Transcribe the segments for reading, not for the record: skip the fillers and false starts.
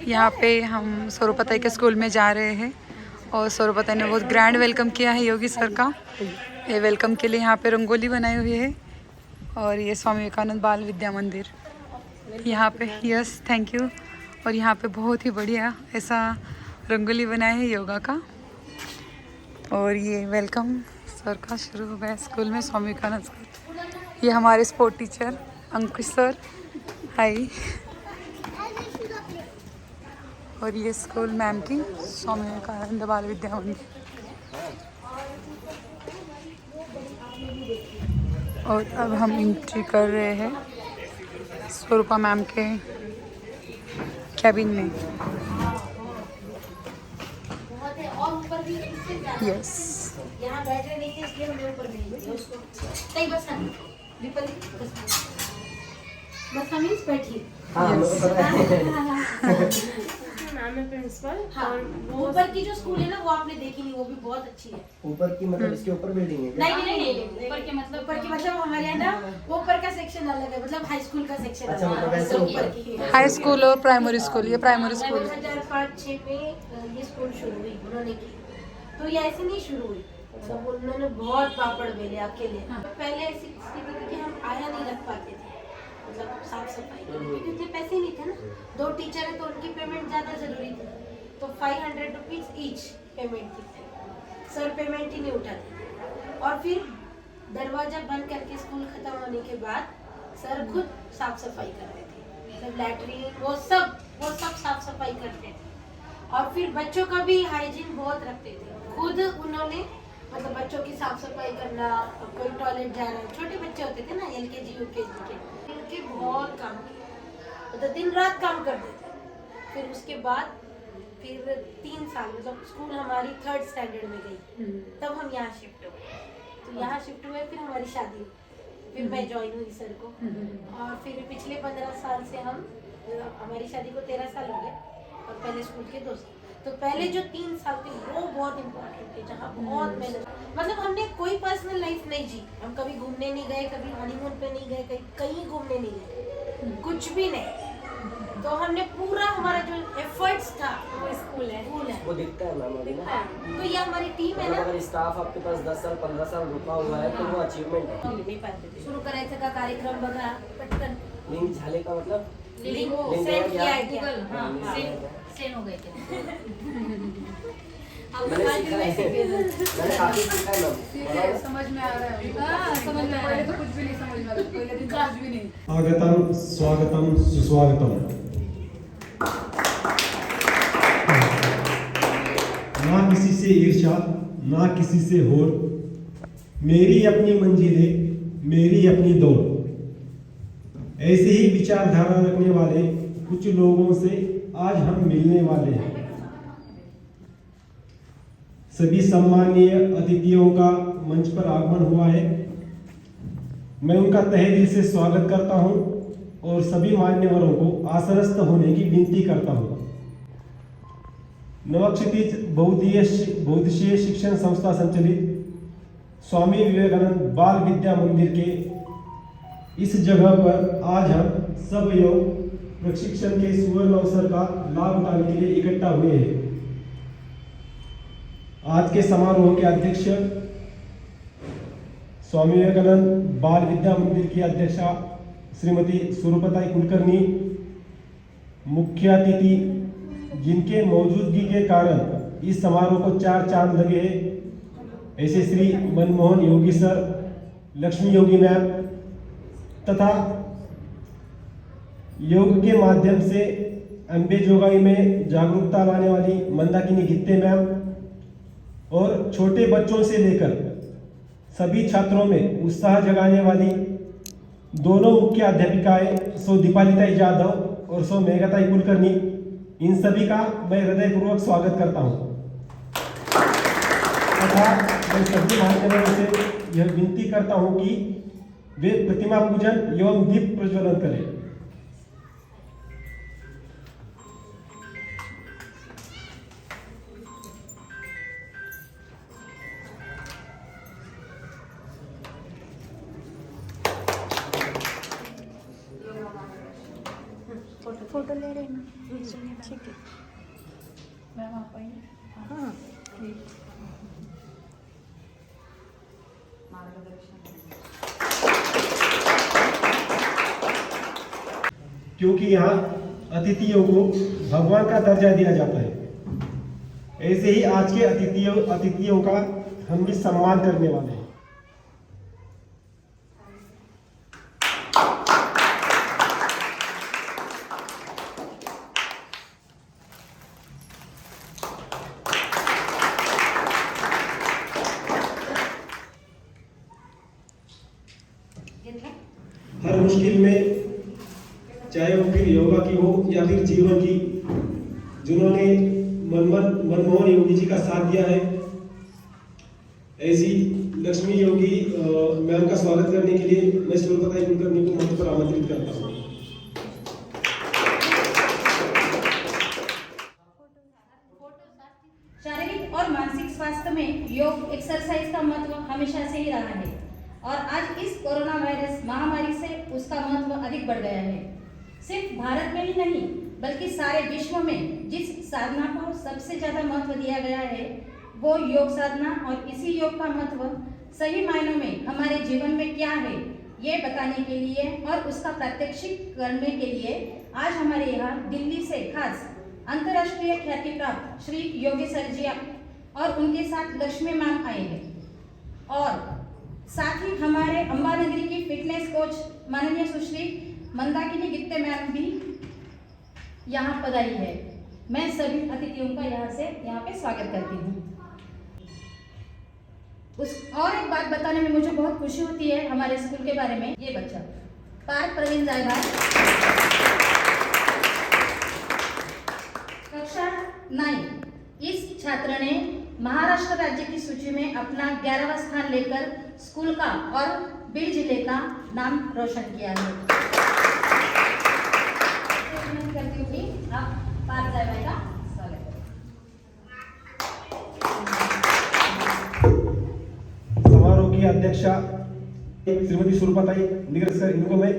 यहाँ पे हम स्वरूपताई के स्कूल में जा रहे हैं और स्वरूपताई ने बहुत ग्रैंड वेलकम किया है योगी सर का। ये वेलकम के लिए यहाँ पे रंगोली बनाई हुई है और ये स्वामी विवेकानंद बाल विद्या मंदिर यहाँ पे, यस थैंक यू। और यहाँ पे बहुत ही बढ़िया ऐसा रंगोली बनाया है योगा का। और ये वेलकम सर का शुरू हो गया स्कूल में, स्वामी विवेकानंद स्कूल। ये हमारे स्पोर्ट टीचर अंकुश सर, हाय। और ये स्कूल मैम की, स्वामी विवेकानंद बाल विद्या मंदिर। और अब हम एंट्री कर रहे हैं स्वरूपा मैम के कैबिन में। यस यहाँ बैठ रहे नहीं थे इसलिए हमने ऊपर भेज उसको। सही बस बस हम इस बैठी। नाम है प्रिंसिपल। हाँ, ऊपर की जो स्कूल है ना वो आपने देखी नहीं, वो भी बहुत अच्छी है। ऊपर की मतलब इसके ऊपर बिल्डिंग है? नहीं, ऊपर के मतलब हमारे यहाँ ना ऊपर का सेक्शन अलग है, मतलब हाई स्कूल का सेक्शन अच्छा, मतलब वैसे ऊपर की है। हाई स्कूल और प्राइमरी स्कूल, ये प्राइमरी स्कूल है। 2005-06 में ये स्कूल शुरू हुई उन्होंने की, तो ये ऐसे नहीं शुरू हुई, सब उन्होंने बहुत पापड़ बेले अकेले। पहले ऐसी स्थिति थी कि हम आया नहीं रख पाते थे, मतलब साफ सफाई क्योंकि उतने पैसे नहीं थे ना। 2 टीचर है तो उनकी पेमेंट ज़्यादा जरूरी थी, तो 500 रुपीज़ ईच पेमेंट थी। सर पेमेंट ही नहीं उठाते थे। और फिर दरवाजा बंद करके स्कूल खत्म होने के बाद सर खुद साफ सफाई करते थे, मतलब लैट्रिन वो सब साफ सफाई करते थे। और फिर बच्चों का भी हाइजीन बहुत रखते थे, खुद उन्होंने मतलब बच्चों की साफ सफाई करना, कोई टॉयलेट जा रहा है, छोटे बच्चे होते थे ना LKG UKG के, उनके बहुत काम किया, मतलब दिन रात काम करते थे। फिर उसके बाद फिर 3 साल मतलब स्कूल हमारी 3rd स्टैंडर्ड में गई, तब हम यहाँ शिफ्ट हुए। तो यहाँ शिफ्ट हुए, फिर हमारी शादी, फिर मैं ज्वाइन हुई सर को। और फिर पिछले 15 साल से हम, हमारी शादी को 13 साल हो गए और पहले स्कूल के 2 साल। तो पहले जो 3 साल थे वो बहुत इम्पोर्टेंट थे, जहाँ बहुत मेहनत, मतलब हमने कोई पर्सनल लाइफ नहीं जी, हम कभी घूमने नहीं गए, कभी हनीमून पे नहीं गए, कहीं घूमने नहीं गए, कुछ भी नहीं। तो हमने पूरा हमारा जो एफर्ट्स था वो स्कूल है वो दिखता है मैम अभी ना। तो ये हमारी टीम है ना। अगर स्टाफ आपके पास 10 साल 15 साल रुका हुआ है तो वो अचीवमेंट है। सुरू करायचं का कार्यक्रम बघा पटकन लिंक झाले का मतलब लिंक लिंक सेंड किया है गूगल। क्या? हाँ सेंड हो गए थे। मैंने सीखा है, मैंने काफी सीखा है मैम। समझ में आ रहा है। हाँ, समझ में आ रहा है। तो कुछ भी नहीं समझ में आ रहा, पहले दिन तो कुछ भी नहीं। स्वागतम स्वागतम सुस्वागतम। ना किसी से ईर्ष्या, ना किसी से होड़, मेरी अपनी मंजिलें, मेरी अपनी दौड़। ऐसे ही विचारधारा रखने वाले कुछ लोगों से आज हम मिलने वाले हैं। सभी सम्मानीय अतिथियों का मंच पर आगमन हुआ है। मैं उनका तहे दिल से स्वागत करता हूं और सभी मान्यवरों को आसनस्थ होने की विनती करता हूं। नवक्षितिज बहुउद्देशीय शिक्षण संस्था संचालित स्वामी विवेकानंद बाल विद्या मंदिर के इस जगह पर आज हम सब योग प्रशिक्षण के सुवर्ण अवसर का लाभ उठाने के लिए इकट्ठा हुए हैं। आज के समारोह के अध्यक्ष स्वामी विवेकानंद बाल विद्या मंदिर की अध्यक्षा श्रीमती स्वरूपताई कुलकर्णी, मुख्य अतिथि जिनके मौजूदगी के कारण इस समारोह को 4 चांद लगे हैं, ऐसे श्री मनमोहन योगी सर, लक्ष्मी योगी मैम तथा योग के माध्यम से अम्बे जोगाई में जागरूकता लाने वाली मंदाकिनी गित्ते मैम और छोटे बच्चों से लेकर सभी छात्रों में उत्साह जगाने वाली दोनों मुख्य अध्यापिकाएं सो दीपालिताई जाधव और सो मेघताई कुलकर्णी, इन सभी का मैं हृदयपूर्वक स्वागत करता हूं तथा मैं सभी मान्यवरों से यह विनती करता हूं कि वे प्रतिमा पूजन एवं दीप प्रज्वलन करें। फोटो फोटो ले रहे हैं ना, चलिए ठीक है मैम आप आइए। हाँ ठीक। क्योंकि यहाँ अतिथियों को भगवान का दर्जा दिया जाता है, ऐसे ही आज के अतिथियों का हम भी सम्मान करने वाले हैं। हर मुश्किल में, चाहे वो फिर योगा की हो या फिर जीवन की, जिन्होंने मनमोहन योगी जी का साथ दिया है, ऐसी लक्ष्मी योगी मैम का स्वागत करने के लिए मैं सूर्यप्रताप कुलकर्णी को मंच पर आमंत्रित करता हूँ। शारीरिक और मानसिक स्वास्थ्य में योग एक्सरसाइज का महत्व हमेशा से ही रहा है और आज इस कोरोना वायरस महामारी से उसका महत्व अधिक बढ़ गया है। सिर्फ भारत में ही नहीं बल्कि सारे विश्व में जिस साधना को सबसे ज्यादा महत्व दिया गया है वो योग साधना, और इसी योग का महत्व सही मायनों में हमारे जीवन में क्या है ये बताने के लिए और उसका प्रात्यक्षिक करने के लिए आज हमारे यहाँ दिल्ली से खास अंतर्राष्ट्रीय ख्याति प्राप्त श्री योगेश्वर जी और उनके साथ लक्ष्मी मैम आए हैं और साथ ही हमारे अंबानगरी की फिटनेस कोच माननीय सुश्री मंदाकिनी गित्ते मैम भी यहाँ पधारी है। मैं सभी अतिथियों का यहाँ पे स्वागत करती हूँ। और एक बात बताने में मुझे बहुत खुशी होती है हमारे स्कूल के बारे में। ये बच्चा पार्थ प्रवीण जायभार कक्षा 9, इस छात्र ने महाराष्ट्र राज्य की सूची में अपना 11वां स्थान लेकर स्कूल का और बीड जिले का नाम रोशन किया है। करती हूँ कि आप पार्थ जायभार का स्वागत करें। समारोह की अध्यक्षा श्रीमती सूर्यप्रताप निग्रह सर, इनको मैं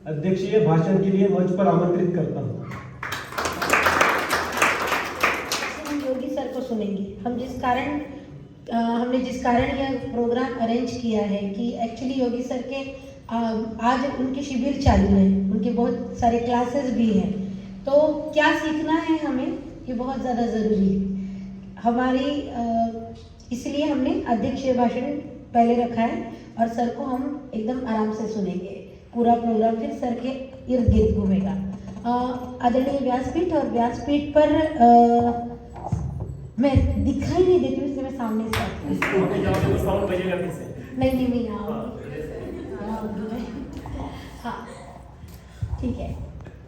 अध्यक्षीय भाषण के लिए मंच पर आमंत्रित करता हूँ। हम योगी सर को सुनेंगे। हमने जिस कारण यह प्रोग्राम अरेंज किया है कि एक्चुअली योगी सर के आज उनके शिविर चालू है, उनके बहुत सारे क्लासेस भी हैं, तो क्या सीखना है हमें ये बहुत ज़्यादा ज़रूरी है हमारी, इसलिए हमने अध्यक्षीय भाषण पहले रखा है और सर को हम एकदम आराम से सुनेंगे। पूरा प्रोग्राम फिर सर के इर्द गिर्द घूमेगा। आदरणीय व्यासपीठ, और व्यासपीठ पर मैं दिखाई नहीं देती हूँ इसलिए मैं सामने से आती हूँ। नहीं मैं यहाँ हाँ ठीक है।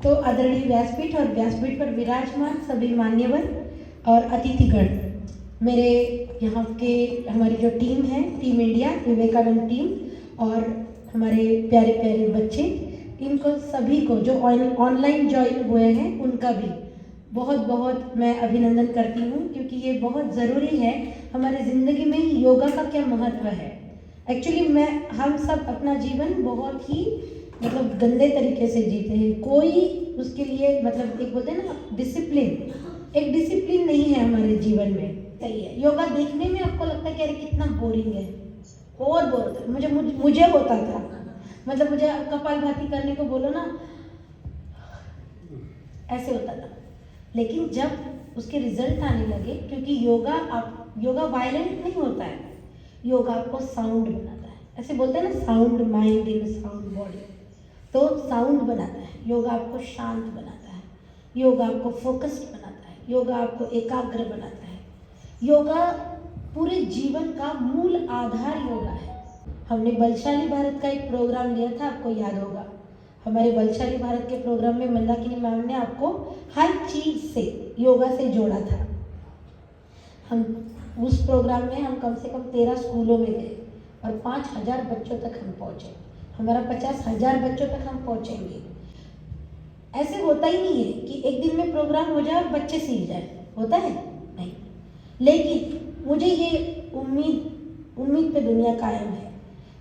तो आदरणीय व्यासपीठ और व्यासपीठ पर विराजमान सभी मान्यवर और अतिथिगण, मेरे यहाँ के हमारी जो टीम है, टीम इंडिया विवेकानंद टीम, और हमारे प्यारे प्यारे बच्चे, इनको सभी को जो ऑनलाइन ज्वाइन हुए हैं उनका भी बहुत बहुत मैं अभिनंदन करती हूँ, क्योंकि ये बहुत ज़रूरी है हमारे ज़िंदगी में योगा का क्या महत्व है। एक्चुअली हम सब अपना जीवन बहुत ही गंदे तरीके से जीते हैं, कोई उसके लिए एक बोलते हैं ना एक डिसिप्लिन नहीं है हमारे जीवन में। सही है, योगा देखने में आपको लगता है कि अरे कितना बोरिंग है, बहुत बोर होता है। मुझे होता था, मुझे कपालभाति करने को बोलो ना ऐसे होता था, लेकिन जब उसके रिजल्ट आने लगे, क्योंकि योगा वायलेंट नहीं होता है, योगा आपको साउंड बनाता है। ऐसे बोलते हैं ना, sound mind in sound body, तो साउंड बनाता है। योगा आपको शांत बनाता है, योगा आपको फोकस्ड बनाता है, योगा आपको एकाग्र बनाता है। योगा पूरे जीवन का मूल आधार योगा है। हमने बलशाली भारत का एक प्रोग्राम लिया था, आपको याद होगा। हमारे बलशाली भारत के प्रोग्राम में मंदाकिनी मैम ने आपको हर चीज़ से योगा से जोड़ा था। हम उस प्रोग्राम में हम कम से कम 13 स्कूलों में गए और 5000 बच्चों तक हम पहुँचे। हमारा 50,000 बच्चों तक हम पहुँचेंगे। ऐसे होता ही नहीं है कि एक दिन में प्रोग्राम हो जाए और बच्चे सीख जाए, होता है नहीं। लेकिन मुझे ये उम्मीद पे दुनिया कायम है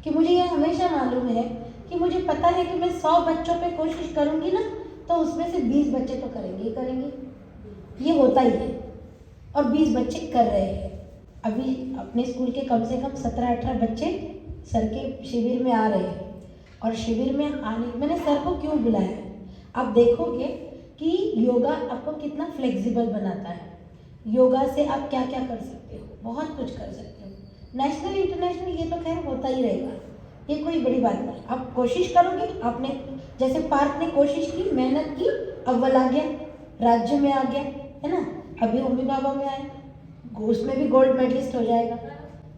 कि मुझे ये हमेशा मालूम है कि मुझे पता है कि मैं 100 बच्चों पे कोशिश करूँगी ना तो उसमें से 20 बच्चे तो करेंगे ही करेंगे, ये होता ही है। और 20 बच्चे कर रहे हैं। अभी अपने स्कूल के कम से कम 17-18 बच्चे सर के शिविर में आ रहे हैं। और शिविर में आने, मैंने सर को क्यों बुलाया है, आप देखोगे कि योगा आपको कितना फ्लेक्सिबल बनाता है। योगा से आप क्या क्या कर सकते हो, बहुत कुछ कर सकते हो। नेशनल इंटरनेशनल ये तो खैर होता ही रहेगा, ये कोई बड़ी बात नहीं। आप कोशिश करोगे, आपने जैसे पार्थ ने कोशिश की, मेहनत की, अव्वल आ गया, राज्य में आ गया, है ना। अभी होमी बाबा में आए, उसमें भी गोल्ड मेडलिस्ट हो जाएगा।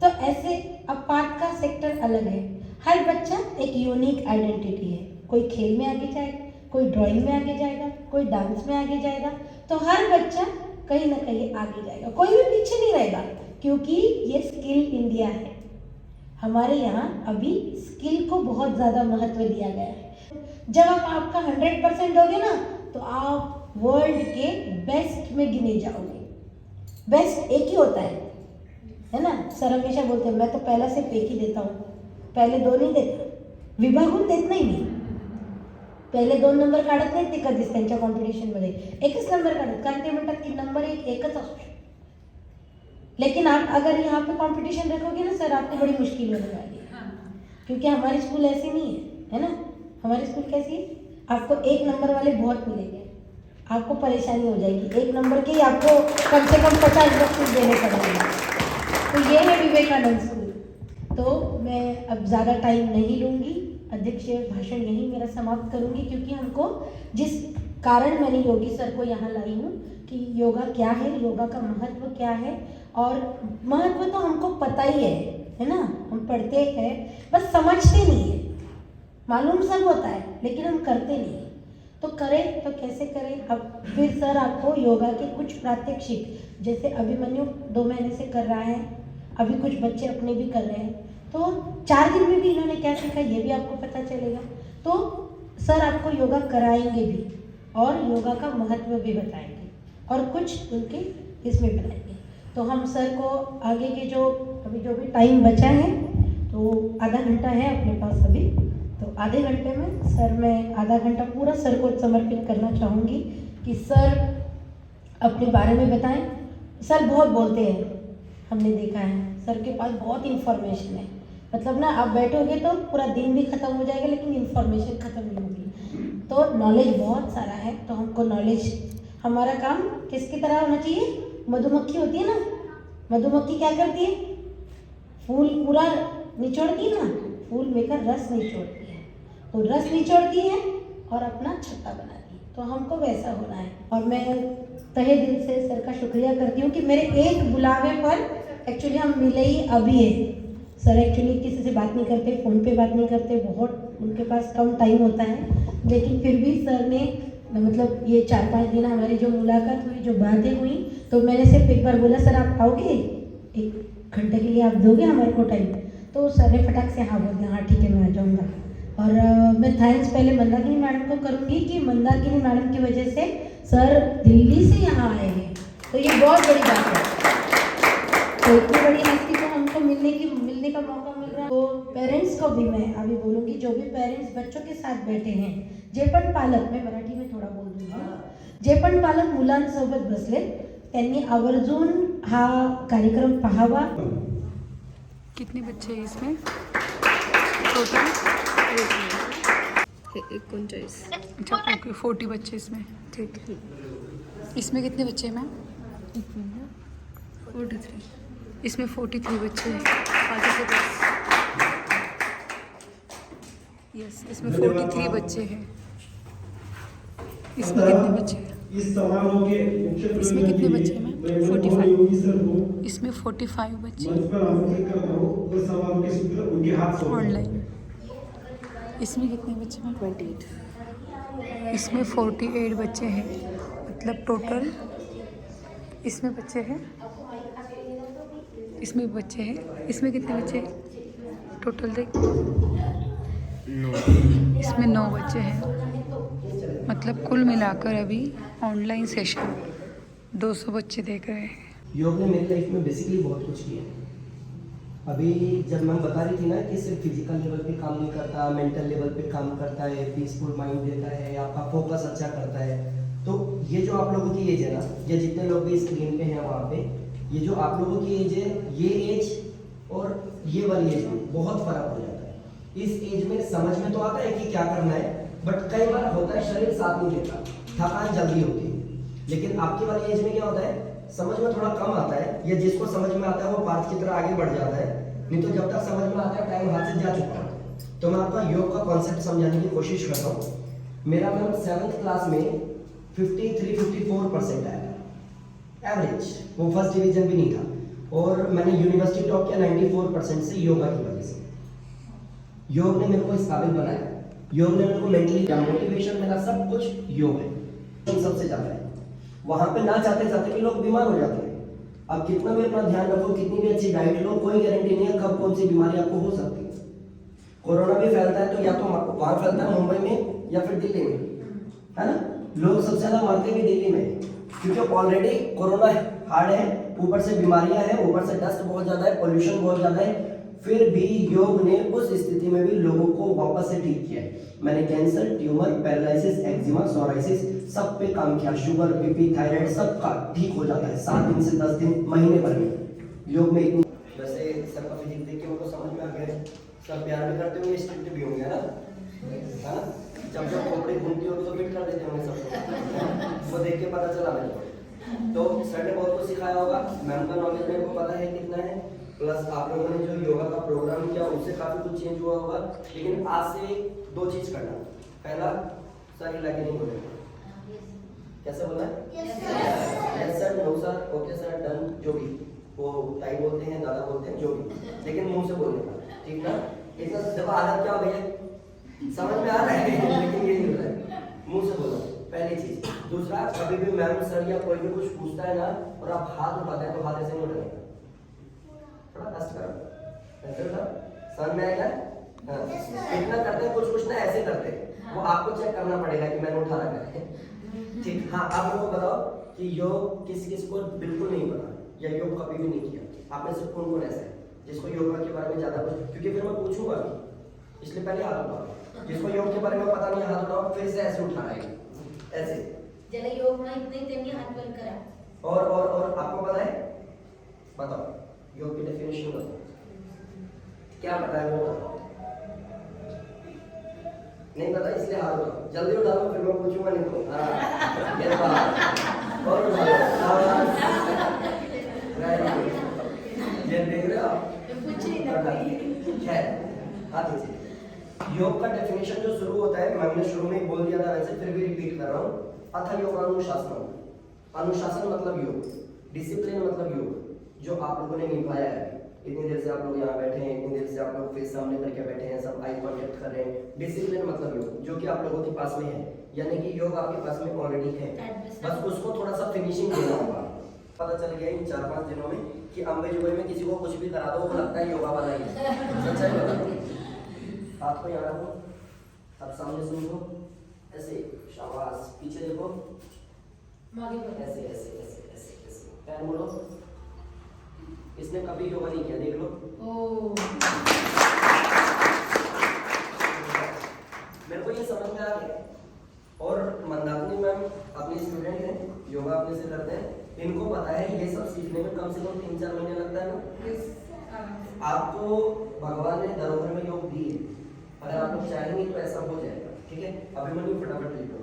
तो ऐसे अब पार्थ का सेक्टर अलग है। हर बच्चा एक यूनिक आइडेंटिटी है। कोई खेल में आगे जाएगा, कोई ड्राइंग में आगे जाएगा, कोई डांस में आगे जाएगा। तो हर बच्चा कहीं ना कहीं आगे जाएगा, कोई भी पीछे नहीं रहेगा, क्योंकि ये स्किल इंडिया है। हमारे यहाँ अभी स्किल को बहुत ज़्यादा महत्व दिया गया है। जब आप आपका 100% दोगे ना, तो आप वर्ल्ड के बेस्ट में गिने जाओगे। बेस्ट एक ही होता है ना। सर हमेशा बोलते हैं मैं तो पहला से एक ही देता हूँ, पहले 2 नहीं देता, विभागून देत नाही मी। पहिले 2 नंबर काढत नाहीत ते कधीच त्यांच्या कॉम्पिटिशनमध्ये, एकच नंबर काढत, कारण ते म्हणतात की नंबर एकच असू शकतो। लेकिन आप अगर यहाँ पे कंपटीशन रखोगे ना सर, आपको बड़ी मुश्किल होने वाली है, क्योंकि हमारी स्कूल ऐसी नहीं है ना। हमारी स्कूल कैसी है, आपको 1 नंबर वाले बहुत मिलेंगे, आपको परेशानी हो जाएगी। 1 नंबर के ही आपको कम से कम 50 बक्सिस देने पड़ेंगे। तो ये है विवेकानंद स्कूल। तो मैं अब ज़्यादा टाइम नहीं लूँगी, अध्यक्ष भाषण यहीं मेरा समाप्त करूँगी, क्योंकि हमको जिस कारण मैंने योगी सर को यहाँ लाई हूँ कि योगा क्या है, योगा का महत्व क्या है। और महत्व तो हमको पता ही है ना, हम पढ़ते हैं, बस समझते नहीं है। मालूम सब होता है, लेकिन हम करते नहीं है। तो करें तो कैसे करें। अब फिर सर आपको योगा के कुछ प्रात्यक्षिक, जैसे अभिमन्यु 2 महीने से कर रहा है, अभी कुछ बच्चे अपने भी कर रहे हैं, तो 4 दिन में भी इन्होंने क्या सीखा ये भी आपको पता चलेगा। तो सर आपको योगा कराएंगे भी और योगा का महत्व भी बताएंगे और कुछ उनके इसमें बनाएंगे। तो हम सर को आगे के जो भी टाइम बचा है, तो आधा घंटा है अपने पास अभी, तो आधे घंटे में सर मैं आधा घंटा पूरा सर को समर्पित करना चाहूँगी कि सर अपने बारे में बताएं। सर बहुत बोलते हैं, हमने देखा है, सर के पास बहुत इन्फॉर्मेशन है। मतलब ना आप बैठोगे तो पूरा दिन भी ख़त्म हो जाएगा, लेकिन इन्फॉर्मेशन ख़त्म नहीं होगी। तो नॉलेज बहुत सारा है, तो हमको नॉलेज, हमारा काम किसकी तरह होना चाहिए, मधुमक्खी होती है ना, मधुमक्खी क्या करती है, फूल पूरा निचोड़ती है ना, फूल में रस निचोड़ती है, तो रस निचोड़ती है और अपना छत्ता बनाती है। तो हमको वैसा होना है। और मैं तहे दिल से सर का शुक्रिया करती हूँ कि मेरे एक बुलावे पर एक्चुअली हम मिले ही अभी है। सर एक्चुअली किसी से बात नहीं करते, फ़ोन पे बात नहीं करते, बहुत उनके पास कम टाइम होता है, लेकिन फिर भी सर ने मतलब ये 4-5 दिन हमारी जो मुलाकात हुई, जो बातें हुई, तो मैंने सिर्फ एक बार बोला सर आप आओगे, 1 घंटे के लिए आप दोगे हमारे को टाइम। तो सर ने फटाक से हाँ बोल दिया, हाँ ठीक है मैं आ जाऊँगा। और मैं थैंक्स पहले मंदाकिनी मैडम को करूँगी कि मंदाकिनी मैडम की वजह से सर दिल्ली से यहाँ आए हैं, तो ये बहुत बड़ी बात है। तो इतनी बड़ी हस्ती को हमको मिलने का मौका मिल रहा है। तो पेरेंट्स को भी मैं अभी बोलूँगी, जो भी पेरेंट्स बच्चों के साथ बैठे हैं, जे पण पालक, मैं मराठी में थोड़ा बोल दूँगी, जे पण पालक मुलांसोबत बसले त्यांनी आवर्जून हा कार्यक्रम पाहावा। कितने बच्चे हैं इसमें टोटल? 39। अच्छा ओके, 40 बच्चे इसमें, ठीक है। इसमें कितने बच्चे हैं मैम? 43। इसमें 43 बच्चे हैं। यस, इसमें 43 बच्चे हैं। इसमें कितने बच्चे हैं? इस समारोह के मुख्य इसमें कितने बच्चे हैं मैम? 45। इसमें 45 बच्चे मंच पर आमंत्रित करता हूं और समारोह के सूत्र उनके हाथ सौंपता हूं। ऑनलाइन। इसमें कितने बच्चे मैम? 28। इसमें 48 बच्चे हैं, मतलब टोटल इसमें बच्चे हैं, इसमें बच्चे हैं, इसमें कितने बच्चे हैं टोटल देख? 9। इसमें 9 बच्चे हैं, मतलब कुल मिलाकर अभी ऑनलाइन सेशन 200 बच्चे देख रहे हैं। योग ने मेरी लाइफ में बेसिकली बहुत कुछ किया। अभी जब मैम बता रही थी ना कि सिर्फ फिजिकल लेवल पे काम नहीं करता, मेंटल लेवल पे काम करता है, पीसफुल माइंड देता है, आपका फोकस अच्छा करता है, तो ये जो आप लोगों की एज है ना, ये जितने लोग भी स्क्रीन पे हैं वहाँ पे, ये जो आप लोगों की एज है, ये एज और ये वाली एज में बहुत फर्क हो जाता है। इस एज में समझ में तो आता है कि क्या करना है, बट कई बार होता है शरीर साथ नहीं देता, थकान जल्दी होती है। लेकिन आपकी वाली एज में क्या होता है, समझ में थोड़ा कम आता है, या जिसको समझ में आता है वो पार्थ की तरह आगे बढ़ जाता है, नहीं तो जब तक समझ में आता है टाइम हाथ से जा चुका है। तो मैं आपका योग का कॉन्सेप्ट समझाने की कोशिश करता हूँ। मेरा मैम 7th क्लास में 53-54% आया एवरेज, वो फर्स्ट डिवीजन भी नहीं था, और मैंने यूनिवर्सिटी टॉप किया 94% से योगा की वजह से। योग ने मेरे को इस काबिल बनाया, योग ने मेरे को मेंटली किया, मोटिवेशन मेरा सब कुछ योग है, सबसे ज्यादा है। वहां पे ना चाहते चाहते भी लोग बीमार हो जाते हैं। अब कितना भी अपना ध्यान रखो, कितनी भी अच्छी डाइट लो, कोई गारंटी नहीं है कब कौन सी बीमारी आपको हो सकती है। कोरोना भी फैलता है तो या तो वहां फैलता है मुंबई में या फिर दिल्ली में, है ना। लोग सबसे ज्यादा मरते भी दिल्ली में, क्योंकि ऑलरेडी कोरोना हार्ड है, ऊपर से बीमारियां हैं, ऊपर से डस्ट बहुत ज्यादा है, पोल्यूशन बहुत ज्यादा है, फिर भी योग ने उस स्थिति में भी लोगों को वापस से ठीक किया है। मैंने cancer, tumour, paralysis, eczema, psoriasis सब पे काम किया, शुगर, बीपी, थायराइड सब का ठीक हो जाता है 7 दिन से 10 दिन, महीने भर में। योग में इतनी, वैसे सबका फिजिक देख के उनको समझ में आ गया है, सब प्यार में करते होंगे, स्ट्रिक्ट भी होंगे, है ना। जब जब कपड़े घूमती होगी तो फिट कर देते होंगे सबको, वो देख के पता चला मेरे को। तो सर ने बहुत कुछ सिखाया होगा, मैम का नॉलेज मेरे को पता है कितना है, प्लस आप लोगों ने जो योगा का प्रोग्राम किया उससे काफी कुछ चेंज हुआ होगा। लेकिन आज से 2 चीज करना, पहला सर हिला के नहीं बोलेगा, कैसे बोलना है, yes sir, no sir, okay sir, done, जो भी वो ताई बोलते हैं, दादा बोलते हैं, जो भी, लेकिन मुंह से बोलने का, ठीक ना। इतना देखो आदत क्या हो गई है, समझ में आ रहा है लेकिन ये नहीं हो रहा है, मुंह से बोलो, पहली चीज। दूसरा, कभी भी मैम सर या कोई भी कुछ पूछता है ना और आप हाथ उठाते हैं तो हाथ ऐसे नहीं उठाएगा, थोड़ा कष्ट करो, ऐसे उठाओ, समझ में आएगा। हाँ, इतना करते हैं, कुछ ना ऐसे करते हैं, वो आपको चेक करना पड़ेगा कि मैंने उठा रखा है, ठीक। हाँ, आप लोगों को बताओ कि योग किस किस को बिल्कुल नहीं पता या योग कभी भी नहीं किया, आप में से कौन कौन ऐसा है जिसको योगा के बारे में ज्यादा कुछ, क्योंकि फिर मैं पूछूंगा इसलिए पहले हाथ उठाओ, जिसको योग के बारे में पता नहीं हाथ उठाओ, फिर से ऐसे उठा रहा है, ऐसे ज्याला योग माहित नाही त्यांनी हात वर करा। और आपको पता है, बताओ योग की डेफिनेशन बताओ, क्या पता है वो बताओ, नहीं पता इसलिए हाथ उठाओ, जल्दी उठा लो फिर मैं पूछूंगा, नहीं तो हाँ ये बात और उठा लो, ये देख रहे हो आप, हाँ दीजिए। योग का डेफिनेशन जो शुरू होता है, मैंने शुरू में ही बोल दिया था, वैसे फिर भी रिपीट कर रहा हूँ, अथ योग अनुशासन। अनुशासन मतलब योग, डिसिप्लिन मतलब योग, जो आप लोगों ने निभाया है। इतनी देर से आप लोग यहाँ बैठे हैं, इतनी देर से आप लोग फेस सामने करके बैठे हैं, सब आई कांटेक्ट कर रहे हैं, डिसिप्लिन मतलब योग, जो कि आप लोगों के पास में है, यानी कि योग आपके पास में ऑलरेडी है, बस उसको थोड़ा सा फिनिशिंग देना होगा। पता चल गया इन 4-5 दिनों में कि अंबेजुबई में किसी को कुछ भी करा दो वो लगता है योगा वाला ही है, सच्चाई बता दो। हाथ को यहाँ रखो, अब सामने सुनो, ऐसे शाबाश, पीछे देखो, ऐसे ऐसे ऐसे ऐसे ऐसे, पैर मोड़ो। इसने कभी योगा नहीं किया, देख लो। मेरे को ये समझ में आ गया। और मंदाकिनी मैम अपनी स्टूडेंट हैं, योगा अपने से करते हैं, इनको पता है ये सब सीखने में कम से कम 3-4 महीने लगता है ना। आपको भगवान ने धरोहर में योग दी है, अगर आप लोग चाहेंगे तो ऐसा हो जाएगा, ठीक है। अभिमन्यु फटाफट लिख लो,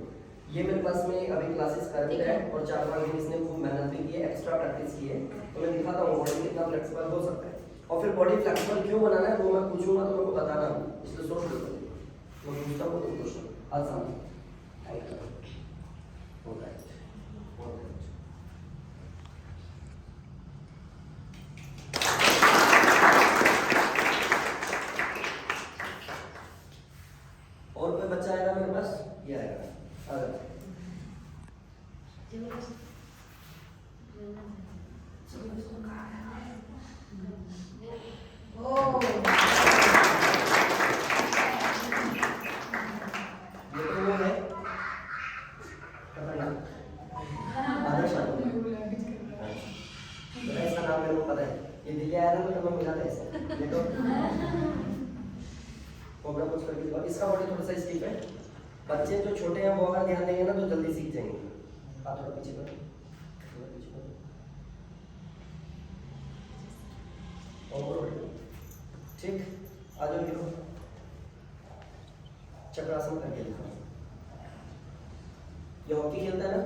ये मेरे पास में अभी क्लासेस कर रहा है और 4-5 दिन इसने खूब मेहनत भी की है, एक्स्ट्रा प्रैक्टिस की है, तो मैं दिखाता हूँ बॉडी कितना फ्लेक्सिबल हो सकता है। और फिर बॉडी फ्लेक्सिबल क्यों बनाना है वो मैं पूछूंगा तो मेरे को बताना, इसलिए सोच लो, मैं पूछता हूँ तो क्वेश्चन आज सामने और कोई बच्चा आएगा मेरे पास, ये आएगा, अगर इसका नाम मेरे को पता है, ये दिल्ली आया आदमी तो मैं मिला था ऐसे देखो कोबरा कुछ करके दिखाओ। इसका बॉडी थोड़ा सा स्टिफ है। बच्चे जो छोटे हैं वो अगर ध्यान देंगे ना तो जल्दी सीख जाएंगे। हाथ थोड़ा पीछे करो, थोड़ा पीछे करो और ठीक। आ जाओ हीरो, चक्रासन करके दिखाओ। ये हॉकी खेलता है ना,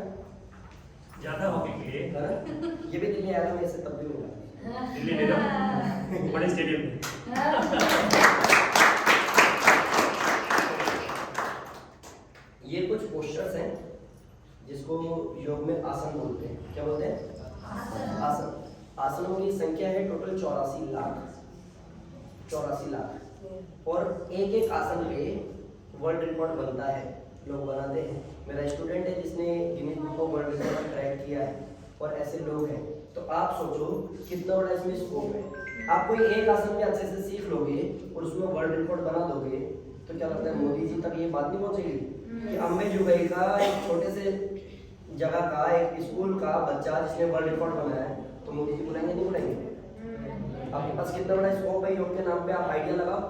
ज्यादा हॉकी के लिए है ना? ये भी दिल्ली आया था मैं इससे तब भी मिला। दिल्ली ले जाओ बड़े स्टेडियम में। ये कुछ पोस्चर्स हैं जिसको योग में आसन बोलते हैं। क्या बोलते हैं? आसन। आसनों की संख्या है टोटल 84 लाख। 84 लाख। और एक एक आसन पे वर्ल्ड रिकॉर्ड बनता है, लोग बनाते हैं। मेरा स्टूडेंट है जिसने Guinness book of world record crack किया है और ऐसे लोग हैं। तो आप सोचो कितना बड़ा इसमें स्कोप है। आप कोई एक आसन में अच्छे से सीख लोगे और उसमें वर्ल्ड रिकॉर्ड बना दोगे तो क्या लगता है मोदी जी तक ये बात नहीं पहुंचेगी कि अम्बे जुगई का एक छोटे से जगह का एक स्कूल का बच्चा जिसने वर्ल्ड रिकॉर्ड बनाया है तो मोदी जी बुलाएंगे नहीं बुलाएंगे? आपके पास कितना बड़ा स्कोप है योग के नाम पे, आप आइडिया लगाओ।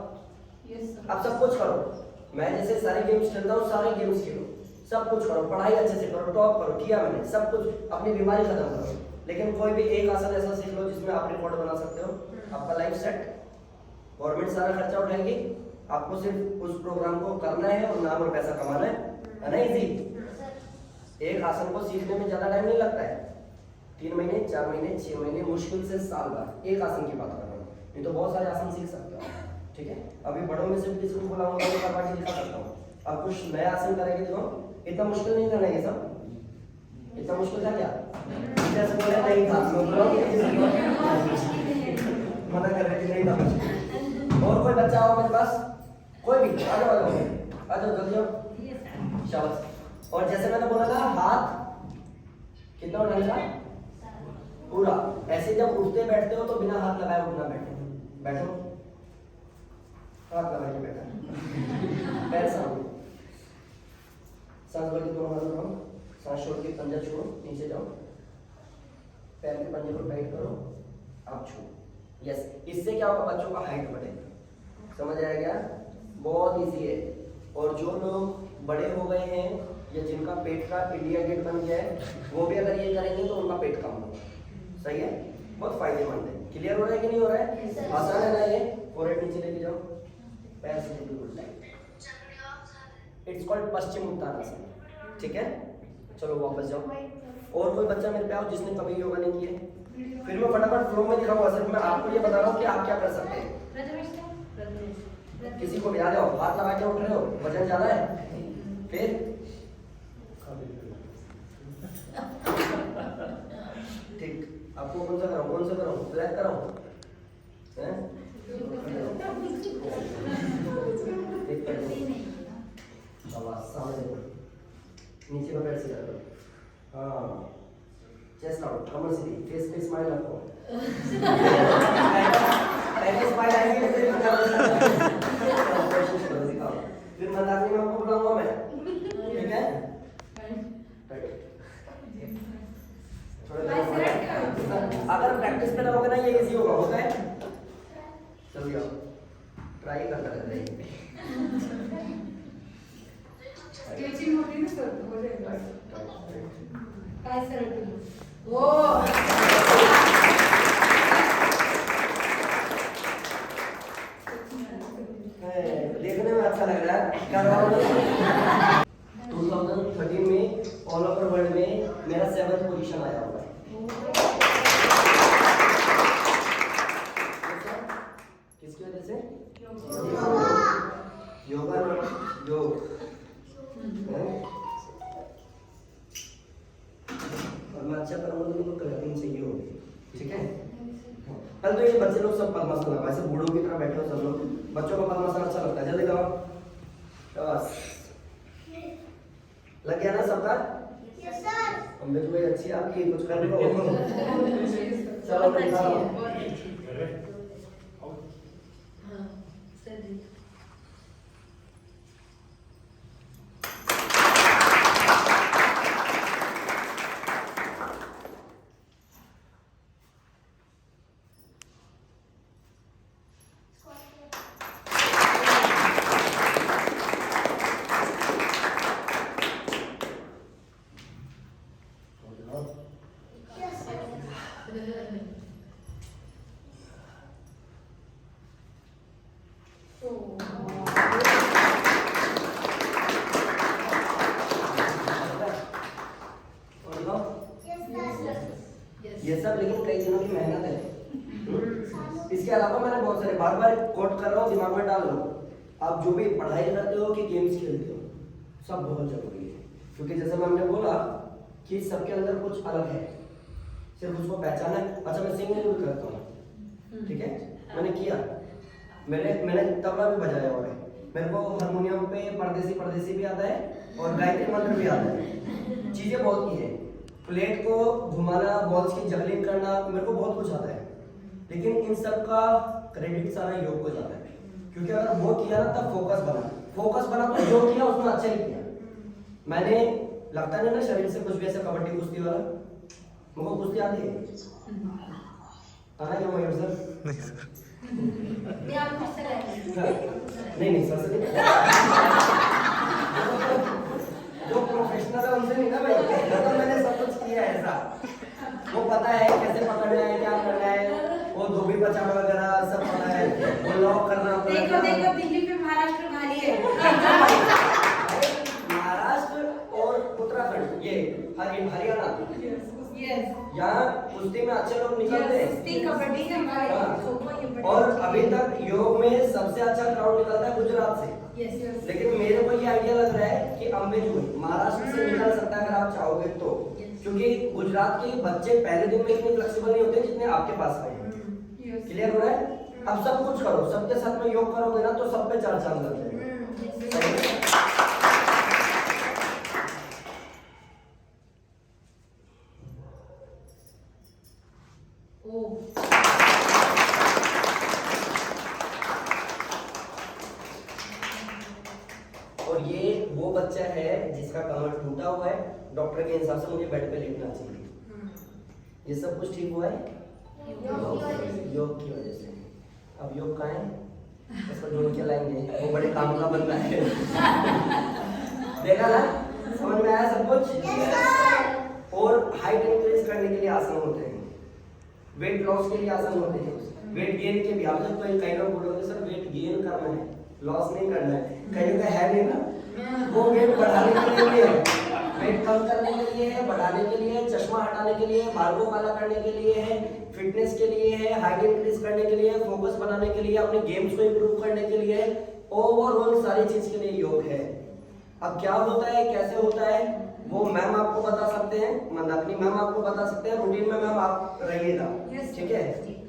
आप सब कुछ करो। मैं जैसे सारे गेम्स खेलता हूँ, सारे गेम्स खेलो, सब कुछ करो, पढ़ाई अच्छे से करो, टॉप करो, किया मैंने सब कुछ, अपनी बीमारी खत्म करो, लेकिन कोई भी एक आसन ऐसा सीख लो जिसमें आप रिकॉर्ड बना सकते हो, आपका लाइफ सेट। गवर्नमेंट सारा खर्चा उठाएगी, आपको सिर्फ उस प्रोग्राम को करना है और नाम और पैसा कमाना है ना? इजी। एक आसन को सीखने में ज्यादा टाइम नहीं लगता है। 3 महीने, 4 महीने, 6 महीने, मुश्किल से साल भर। एक आसन की बात कर रहा हूँ, नहीं तो बहुत सारे आसन सीख सकते हो। ठीक है, अभी बड़ों में से भी किसी को बुलाऊंगा तो करवा के दिखा सकता हूँ। अब कुछ नया आसन करेंगे, देखो इतना मुश्किल नहीं था ना ये सब। इतना मुश्किल था क्या? जैसे बोले नहीं था, मना कर रहे थे नहीं था मुश्किल। और कोई बच्चा हो मेरे पास? कोई भी? आ जाओ आ जाओ जल्दी आओ। शाबाश। और जैसे मैंने बोला था हाथ कितना उठाने का? पूरा। ऐसे जब उठते बैठते हो तो बिना हाथ लगाए उठना बैठो। बैठो, हाथ लगा के बैठा, पैर सामने, सांस भर के दोनों हाथ उठाओ, सांस छोड़ के पंजा छोड़ो, नीचे जाओ, पैर के पंजे पर बैठ करो, आप छू। यस, इससे क्या होगा? बच्चों का हाइट बढ़ेगा। समझ आया क्या? बहुत इजी है। और जो लोग बड़े हो गए हैं या जिनका पेट का इंडिया गेट बन गया है वो भी अगर ये करेंगे तो उनका पेट कम होगा। सही है, बहुत फायदेमंद है। क्लियर हो रहा है कि नहीं हो रहा है? आसान है ना ये? फोरहेड नीचे लेके जाओ, पैर सीधे बिल्कुल टाइट। इट्स कॉल्ड पश्चिम उत्तानासन। ठीक है, चलो वापस जाओ। और कोई बच्चा मेरे पे आओ जिसने कभी योगा नहीं किया। फिर मैं फटाफट फ्लो में दिखाऊंगा। सिर्फ मैं आपको ये बता रहा हूँ कि आप क्या कर सकते हैं। किसी को भी आ जाओ, हाथ लगा के उठ रहे हो, वजन ज्यादा है, फिर ठीक। आपको कौन सा कराऊं? कौन सा कराऊं? फ्लैट कराऊं? हैं? एक पैर आवाज सामने देखो, नीचे का पैर सीधा करो। हाँ, चेस्ट लाओ, कमर सीधी, फेस पे स्माइल रखो। पहले स्माइल आएगी फिर फिर मंदाकिनी में आपको बुलाऊंगा मैं। ठीक है, अगर प्रैक्टिस में रहोगे ना ये इजी होगा। होता है? चलिए आओ, ट्राई करते रहते हैं। स्ट्रेचिंग होती है ना सर, हो जाएगा। काय सर वो देखने में अच्छा लग रहा है। 2013 में ऑल ओवर वर्ल्ड में मेरा 7th पोजीशन आया हुआ है। किसकी वजह से? योगा, योग। और मैं अच्छा करूँगा तो मुझे क्लबिंग चाहिए होगी। ठीक है, कल तो ये बच्चे लोग सब पद्मासन लगा, ऐसे बूढ़ों की तरह बैठे हो सब लोग। बच्चों को पद्मासन अच्छा लगता है, जल्दी लगाओ। बस लग गया ना सबका? अम्बे तो भाई अच्छी है आपकी, कुछ कर लो। चलो बैठा लो। ये सब लेकिन कई दिनों की मेहनत है। इसके अलावा मैंने बहुत सारे बार कोट कर रहा हूँ, दिमाग में डाल रहा हूँ, आप जो भी पढ़ाई करते हो कि गेम्स खेलते हो, सब बहुत जरूरी है। क्योंकि जैसे मैंने बोला कि सबके अंदर कुछ अलग है, सिर्फ उसको पहचाना है। अच्छा, मैं सिंगिंग भी करता हूँ, ठीक है, मैंने किया, मैंने तबला भी बजाया हुआ है, मेरे को हारमोनियम पे परदेसी भी आता है और गायत्री मंत्र भी आता है। चीज़ें बहुत की है, प्लेट को घुमाना, बॉल्स की जगलिंग करना, मेरे को बहुत कुछ आता है। लेकिन इन सब का क्रेडिट सारा योग को जाता है, क्योंकि अगर वो किया ना तब फोकस बना तो जो किया उसने अच्छा ही किया। मैंने लगता नहीं ना शरीर से कुछ भी ऐसा कबड्डी कुश्ती वाला, मुझको कुश्ती आती है आना क्या मयूर सर? ये आप किससे रहेंगे? नहीं सर से नहीं। जो प्रोफेशनल है उनसे नहीं ना भाई, तो मैंने सब कुछ किया है ऐसा, वो पता है कैसे पकड़ना है, क्या करना है, वो धोबी बचाना वगैरह सब पता है, वो लॉक करना। देखो दिल्ली पे महाराष्ट्र खाली है। महाराष्ट्र और उत्तराखंड, ये हरियाणा, यहाँ कुश्ती में अच्छे लोग निकलते हैं, कबड्डी है हमारे। हाँ। और अभी तक योग में सबसे अच्छा क्राउड निकलता है गुजरात से। लेकिन मेरे को ये आइडिया लग रहा है कि अंबेजोगाई महाराष्ट्र से निकल सकता है अगर आप चाहोगे तो, क्योंकि गुजरात के बच्चे पहले दिन में इतने फ्लेक्सिबल नहीं होते जितने आपके पास आए हैं। क्लियर हो रहा है? अब सब कुछ करो, सबके साथ में योग करोगे ना तो सब पे 4 चांद लग जाएंगे। और ये वो बच्चा है जिसका कमर टूटा हुआ है, डॉक्टर के हिसाब से मुझे बेड पे लेटना चाहिए। ये सब कुछ ठीक हुआ है योग की वजह से। अब योग कहाँ है, इसको ढूंढ के लाएंगे, वो बड़े काम का बंदा है। देखा ना, समझ में आया सब कुछ। और हाइट इंक्रीज करने के लिए आसन होते हैं, वेट लॉस के लिए आसन होते हैं, वेट गेन के भी। आप जब कई लोग बोलोगे सर वेट गेन करना है, लॉस नहीं करना है, कहीं का है नहीं ना, वो वेट बढ़ाने के लिए भी है, वेट कम करने के लिए है, बढ़ाने के लिए, चश्मा हटाने के लिए, बाल को काला करने के लिए है, फिटनेस के लिए है, हाइट इंक्रीज करने के लिए, फोकस बनाने के लिए, अपने गेम्स को इंप्रूव करने के लिए, ओवरऑल सारी चीज के लिए योग है। अब क्या होता है, कैसे होता है, वो मैम आपको बता सकते हैं, मंदाकिनी मैम आपको बता सकते हैं, रूटीन में मैम आप रहिएगा, ठीक है,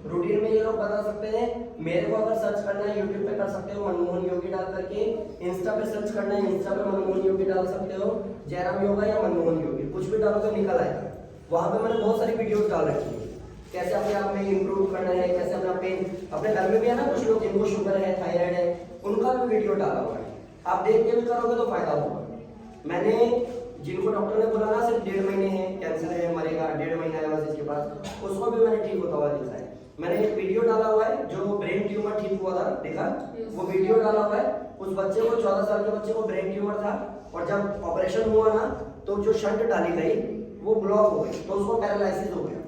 रूटीन में ये लोग बता सकते हैं। मेरे को अगर सर्च करना है यूट्यूब पे कर सकते हो मनमोहन योगी डाल करके, इंस्टा पे सर्च करना है इंस्टा पे मनमोहन योगी डाल सकते हो, जयराम योगा या मनमोहन योगी कुछ भी डालोगे निकल आएगा। वहाँ पे मैंने बहुत सारी वीडियोस डाल रखी है, कैसे अपने आप में इम्प्रूव करना है, कैसे अपना पेन, अपने घर में भी है ना कुछ लोग जिनको शुगर है, थायराइड है, उनका भी वीडियो डाला हुआ है, आप देख के भी करोगे तो फायदा होगा। मैंने जिनको डॉक्टर ने बोला ना सिर्फ 1.5 महीने है, कैंसर है, मरेगा, 1.5 महीना है बस इसके पास, उसको भी मैंने ठीक होता हुआ दिखा है। मैंने एक वीडियो डाला हुआ है जो ब्रेन ट्यूमर ठीक हुआ था, देखा वो वीडियो डाला हुआ है। उस बच्चे को 14 साल के बच्चे को ब्रेन ट्यूमर था, और जब ऑपरेशन हुआ ना तो जो शंट डाली गई वो ब्लॉक हो गई, तो उसको पैरालिसिस हो गया।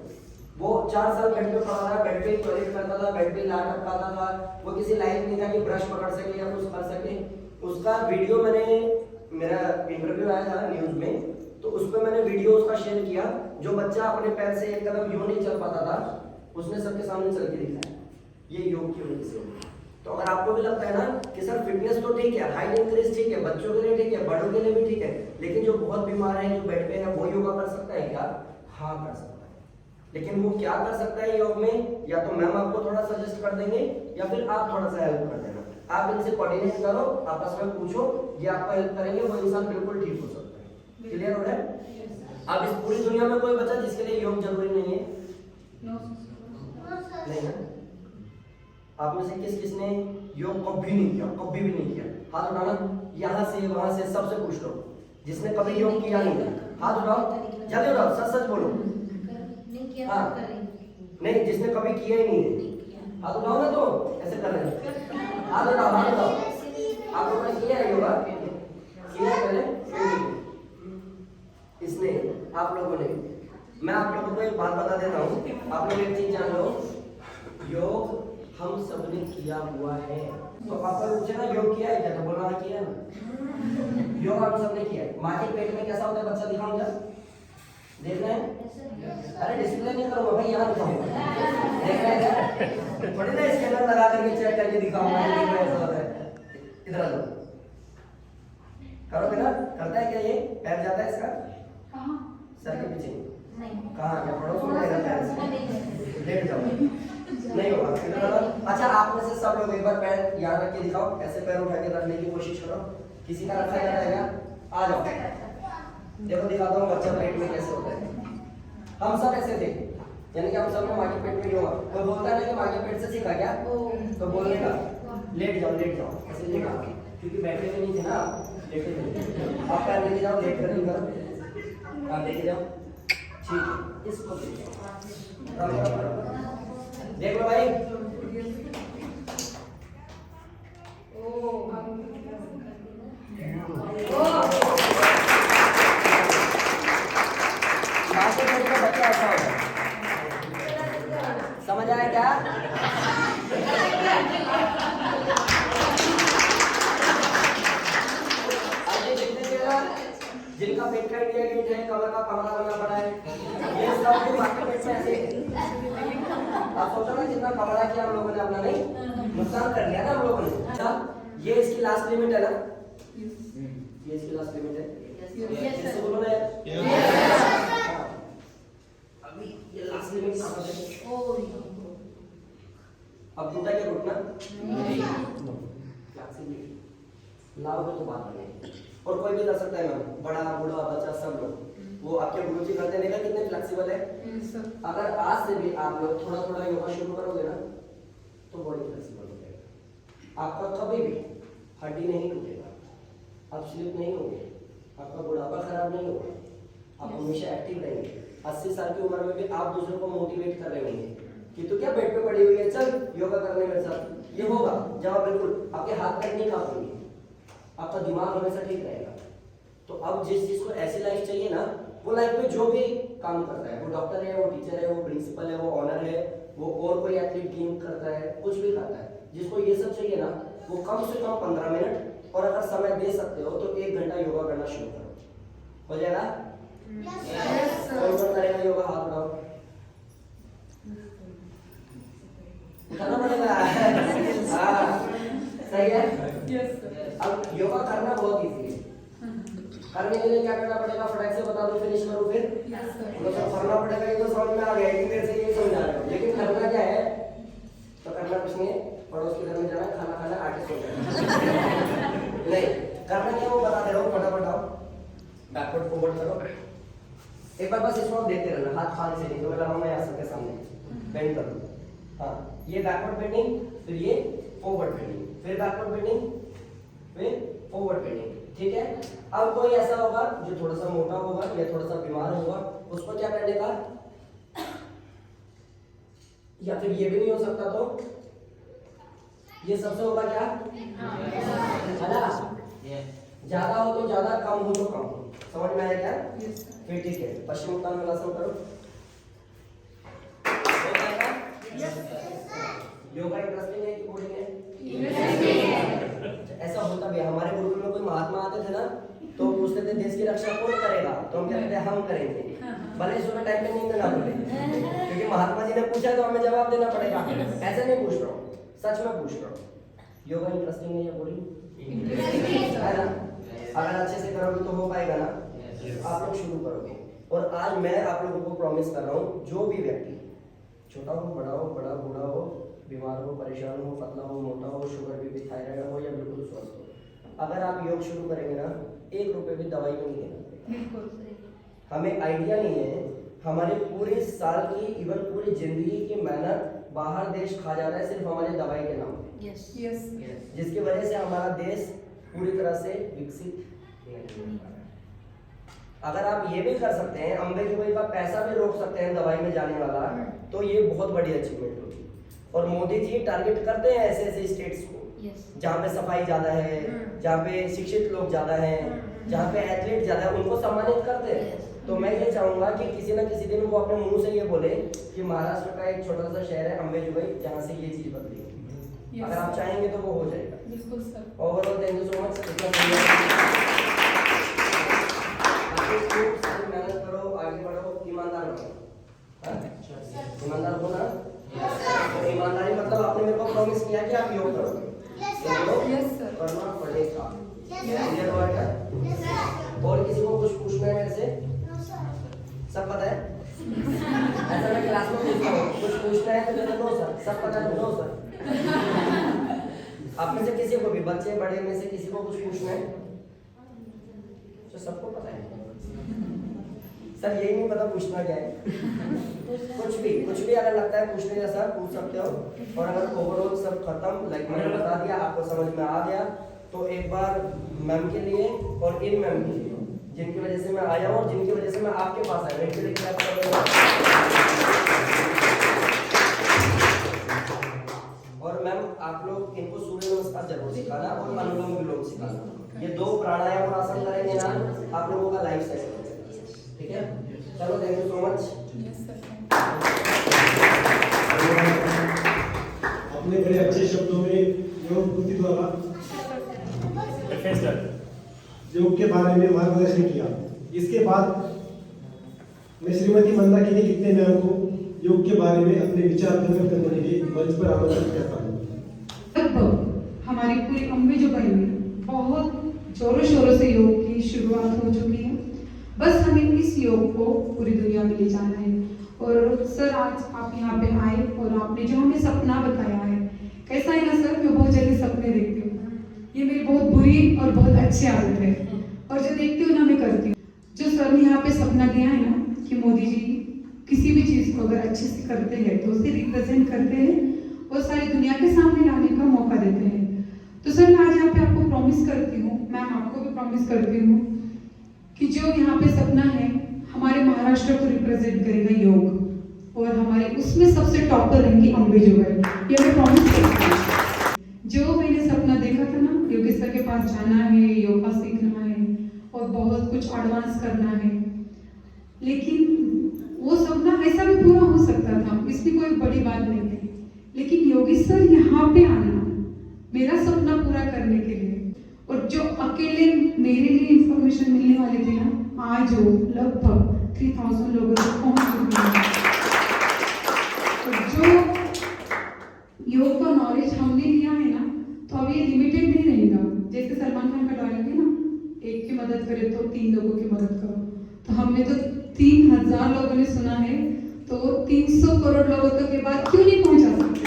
वो 4 साल बेड पे पड़ा रहा, बेड पे टॉयलेट करता था, बेड पे लाट टपकाता था, वो किसी लायक नहीं था कि ब्रश पकड़ सके या कुछ कर सके। उसका वीडियो मैंने, मेरा इंटरव्यू आया था न्यूज में, तो उस पर मैंने वीडियो उसका शेयर किया। जो बच्चा अपने पैर से एक कदम यूं नहीं चल पाता था, उसने सबके सामने चल के दिखाया, ये योग की वजह से। तो अगर आपको भी लगता है ना कि सर फिटनेस तो ठीक है, हाइट इंक्रीज ठीक है, बच्चों के लिए ठीक है, बड़ों के लिए भी ठीक है, लेकिन जो बहुत बीमार है, जो बेड पे है, वो योगा कर सकता है क्या? हाँ कर सकता है। लेकिन वो क्या कर सकता है योग में, या तो मैम आपको थोड़ा सजेस्ट कर देंगे या फिर आप थोड़ा सा हेल्प कर देना। आप इनसे कोऑर्डिनेट करो, आपस में पूछो, ये आपको हेल्प करेंगे, वो इंसान बिल्कुल ठीक हो सकता है। क्लियर हो रहा है? अब इस पूरी दुनिया में कोई बच्चा जिसके लिए योग जरूरी नहीं है? नहीं है। आप में से किसने योग कभी नहीं किया, कभी भी नहीं किया? हाथ उठाना, यहाँ से वहां से सबसे पूछ लो, जिसने कभी योग किया नहीं था, हाथ उठाओ, जल्दी उठाओ, सच सच बोलो। हाँ नहीं, जिसने कभी किया ही नहीं है, हाथ उठाओ ना, तो ऐसे कर रहे हैं, हाथ उठाओ, हाथ उठाओ। आप लोगों ने किया है योगा? किया पहले इसने, आप लोगों ने। मैं आप लोगों को एक बात बता देता हूँ, आप लोग एक चीज जान लो, योग हम सबने किया हुआ है। तो पापा पूछे ना योग किया है क्या, तो बोलना किया है ना। योग हम सबने किया है। माँ के पेट में कैसा होता है बच्चा, दिखाऊं क्या? देख रहे हैं? अरे डिस्प्ले नहीं करूँगा भाई, यहाँ दिखाऊंगा। देख रहे हैं थोड़ी ना स्कैनर लगा करके चेक करके दिखाऊंगा, ऐसा होता है। इधर आ जाओ, करोगे ना? करता है क्या ये? पैर जाता है इसका सर के पीछे? कहाँ? क्या पड़ोस में रहेगा पैर से? लेट जाओ, नहीं होगा। इधर आ जाओ। अच्छा, आप में से सब लोग एक बार पैर यहाँ रख के दिखाओ, ऐसे पैर उठा के रखने की कोशिश करो। किसी का रखा जाता है क्या? आ जाओ, देखो दिखाता हूँ बच्चा पेट में कैसे होता है। हम सब ऐसे थे, यानी कि हम सब में माँ के पेट में ही होगा। कोई बोलता है कि माँ के पेट से सीखा क्या, तो बोलने का लेट जाओ ऐसे लेट आओ, क्योंकि बैठे हुए नहीं थे ना आप, लेटे थे। आप पैर लेके जाओ, लेट कर करो, आप लेके जाओ, ठीक है। इसको देख लो भाई, बच्चा ऐसा होता है, समझ आया क्या? जिनका पेट का इंडिया गेट है, कमर का कमरा बना पड़ा है, ये सब भी बाकी पेट में ऐसे। आप सोचो ना जितना कमरा किया हम लोगों ने अपना, नहीं नुकसान कर लिया ना हम लोगों ने। अच्छा, ये इसकी लास्ट लिमिट है ना, ये इसकी लास्ट लिमिट है। इससे बोलो ना अभी ये लास्ट लिमिट कहां पर है? अब टूटा क्या टूटना? लाओगे तो बात नहीं। और कोई भी कर सकता है ना, बड़ा बूढ़ा बच्चा सब लोग। वो आपके गुरुजी करते देखा कितने फ्लेक्सिबल है। अगर आज से भी आप लोग थोड़ा थोड़ा योगा शुरू करोगे ना, तो बॉडी फ्लेक्सिबल हो जाएगा। आपका कभी भी हड्डी नहीं टूटेगा, आप स्लिप नहीं होगे, आपका बुढ़ापा खराब नहीं होगा, आप हमेशा एक्टिव रहेंगे। 80 साल की उम्र में भी आप दूसरों को मोटिवेट कर रहे होंगे कि तू क्या बेड पे पड़ी हुई है, चल योगा करने मेरे साथ। ये होगा जब बिल्कुल आपके हाथ पैर नहीं कांपेंगे, आपका दिमाग हमेशा ठीक रहेगा। तो अब जिस चीज को ऐसी लाइफ चाहिए ना, वो लाइफ में जो भी काम करता है, वो डॉक्टर है, वो टीचर है, वो प्रिंसिपल है, वो ऑनर है, वो और कोई एथलीट गेम करता है, कुछ भी करता है, जिसको ये सब चाहिए ना, वो कम से कम 15 मिनट, और अगर समय दे सकते हो तो 1 घंटा योगा करना शुरू करो। हो जाएगा? कौन कौन करेगा योगा? हाथ उठाओ। उठाना पड़ेगा। हाँ, सही है। अब योगा करना बहुत इजी है। करने के लिए क्या करना पड़ेगा? फटाक से बता दो, फिनिश करो। फिर करना पड़ेगा, ये तो समझ में आ गया कि मेरे से ये समझा रहे हो, लेकिन करना क्या है? तो करना कुछ नहीं है, पड़ोस के घर में जाना, खाना खाना, आके सो जाना। नहीं, करना क्या वो बताते रहो, फटाफट आओ, बैकवर्ड फॉरवर्ड करो। एक बार बस इसको देखते रहना, हाथ खाली से नहीं, तो मतलब हम यहाँ सबके सामने बेंड कर दो। हाँ, ये बैकवर्ड बेंडिंग, फिर ये फॉरवर्ड बेंडिंग, फिर बैकवर्ड बेंडिंग, फिर फॉरवर्ड बेंडिंग। ठीक है? अब कोई ऐसा होगा जो थोड़ा सा मोटा होगा या थोड़ा सा बीमार होगा, उसको क्या करने का? या फिर ये भी नहीं हो सकता तो ये सबसे होगा क्या? है ना? ज्यादा हो तो ज्यादा, कम हो तो कम हो। समझ में आया क्या? फिर ठीक है, पश्चिम उत्तान हलासन करो। योगा इंटरेस्टिंग है कि बोरिंग है? ऐसा होता भी है। हमारे गुरुकुल में कोई महात्मा आते थे ना, तो पूछते थे देश की रक्षा कौन करेगा, तो हम कहते थे हम करेंगे, भले सुबह टाइम पे नींद ना बोले, क्योंकि महात्मा जी ने पूछा तो हमें जवाब देना पड़ेगा। ऐसे नहीं पूछ रहा हूँ, सच में पूछ रहा हूँ। योगा इंटरेस्टिंग है या बोरिंग है ना? अगर अच्छे से करोगे तो हो पाएगा ना? आप लोग शुरू करोगे। और आज मैं आप लोगों को प्रॉमिस कर रहा हूँ, जो भी व्यक्ति छोटा हो, बड़ा हो, बड़ा बूढ़ा हो, बीमार हो, परेशान हो, पतला हो, मोटा हो, शुगर बीपी थायराइड हो या बिल्कुल स्वस्थ हो, अगर आप योग शुरू करेंगे ना, 1 रुपए भी दवाई में नहीं देना। हमें आइडिया नहीं है, हमारे पूरे साल की, इवन पूरी जिंदगी की मेहनत बाहर देश खा जाता है सिर्फ हमारे दवाई के नाम पे। जिसकी वजह से हमारा देश पूरी तरह से विकसित नहीं है। अगर आप ये भी कर सकते हैं, अम्बे की वजह का पैसा भी रोक सकते हैं दवाई में जाने वाला, तो ये बहुत बड़ी अचीवमेंट होगी। और मोदी जी टारगेट करते हैं ऐसे ऐसे स्टेट्स को जहाँ पे सफाई ज्यादा है, जहाँ पे शिक्षित लोग ज्यादा हैं, जहाँ पे एथलीट ज्यादा है, उनको सम्मानित करते हैं। तो मैं ये चाहूंगा कि किसी ना किसी दिन वो अपने मुंह से ये बोले कि महाराष्ट्र का एक छोटा सा शहर है अंबेजुगई, जहाँ से ये चीज बदली है। अगर आप चाहेंगे तो वो हो जाएगा। बिल्कुल sir. Overall thank you so much. मेहनत करो, आगे बढ़ो, ईमानदार रखो। हाँ? ईमानदार हो ना? तो ईमानदारी मतलब आपने मेरे को प्रॉमिस किया कि आप योग करोगे। Yes sir. करना पड़ेगा। क्लियर हुआ क्या? और किसी को कुछ पूछना है मेरे से? सब पता है? ऐसा मैं क्लास में पूछता हूँ, कुछ पूछना है तो कहते नो सर, सब पता है, नो सर। आप में से किसी को भी, बच्चे बड़े में से किसी को कुछ पूछना है तो सबको पता है सर, यही नहीं पता पूछना क्या है। कुछ भी अगर लगता है पूछने जैसा पूछ सकते हो। और अगर ओवरऑल सब खत्म, लाइक मैंने बता दिया, आपको समझ में आ गया, तो एक बार मैम के लिए और इन मैम के लिए जिनकी वजह से मैं आया हूँ और जिनकी वजह से मैं आपके पास आया हूँ, इनके लिए क्लैप करेंगे। और मैम आप लोग इनको सूर्य नमस्कार जरूर सिखाना और अनुलोम विलोम सिखाना। ये 2 प्राणायाम और आसन करेंगे ना, आप लोगों का लाइफ सेट हो जाएगा। ठीक है, चलो थैंक यू सो मच। अपने बड़े अच्छे शब्दों में योग गुरुजी द्वारा योग के बारे में मार्गदर्शन किया। इसके बाद मैं श्रीमती मंदाकिनी गित्ते मैम को योग के बारे में अपने विचार प्रकट करने के लिए मंच पर आमंत्रित करता हूँ। लगभग हमारी पूरी अम्बे जो गई में बहुत जोरों शोरों से योग की शुरुआत हो चुकी है। बस हमें इस योग को पूरी दुनिया में ले जाना है। और सर आज आप यहाँ पे आए और आपने जो हमें सपना बताया है, कैसा है ना सर, मैं बहुत जल्दी सपने देखती हूँ। ये मेरी बहुत बुरी और बहुत अच्छी आदत है, और जो देखती हूँ ना मैं करती हूँ। जो सर ने यहाँ पे सपना दिया है ना कि मोदी जी किसी भी चीज़ को अगर अच्छे से करते हैं तो उसे रिप्रेजेंट करते हैं और सारी दुनिया के सामने लाने का मौका देते हैं। तो सर मैं आज यहाँ पे आपको प्रॉमिस करती हूँ, मैम आपको भी प्रॉमिस करती हूँ कि जो यहाँ पे सपना है हमारे महाराष्ट्र को रिप्रेजेंट करेगा योग, और हमारे उसमें सबसे टॉपर रहेंगी अम्बे जोगाई। ये मैं प्रॉमिस करती हूँ। जो मैंने सपना देखा था ना, योगेश्वर के पास जाना है, योगा सीखना है और बहुत कुछ एडवांस करना है, लेकिन वो सपना ऐसा भी पूरा हो सकता था, इसमें कोई बड़ी बात नहीं थी। लेकिन योगेश्वर यहाँ पे आना मेरा सपना पूरा करने के लिए, और जो अकेले मेरे लिए इंफॉर्मेशन मिलने वाली थी ना, आज वो लगभग 3000 लोगों तक पहुँच चुकी है। जो योग का नॉलेज हमने लिया है ना, तो अब ये लिमिटेड नहीं रहेगा। जैसे सलमान खान का डायलॉग है ना, एक की मदद करे तो 3 लोगों की मदद करो, तो हमने तो 3000 लोगों ने सुना है, तो 300 करोड़ लोगों तक ये बात क्यों नहीं पहुंचा सकते?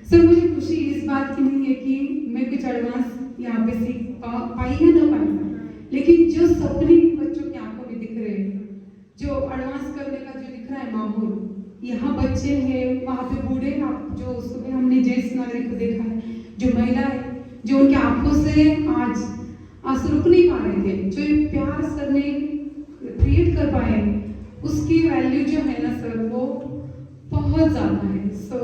सर मुझे खुशी इस बात की नहीं है कि मैं कुछ एडवांस यहाँ पे सीख पाई है ना पाई, लेकिन जो सपने बच्चों की आंखों में दिख रहे हैं, जो एडवांस करने का जो दिख रहा है माहौल, यहाँ बच्चे हैं, वहाँ पे बूढ़े, जो सुबह हमने ज्येष्ठ नागरिक को देखा है, जो महिला है, जो उनकी आंखों से आज आंसू रुक नहीं पा रहे थे, जो एक प्यार सर ने क्रिएट कर पाए, उसकी वैल्यू जो है ना सर, वो बहुत ज़्यादा है। सो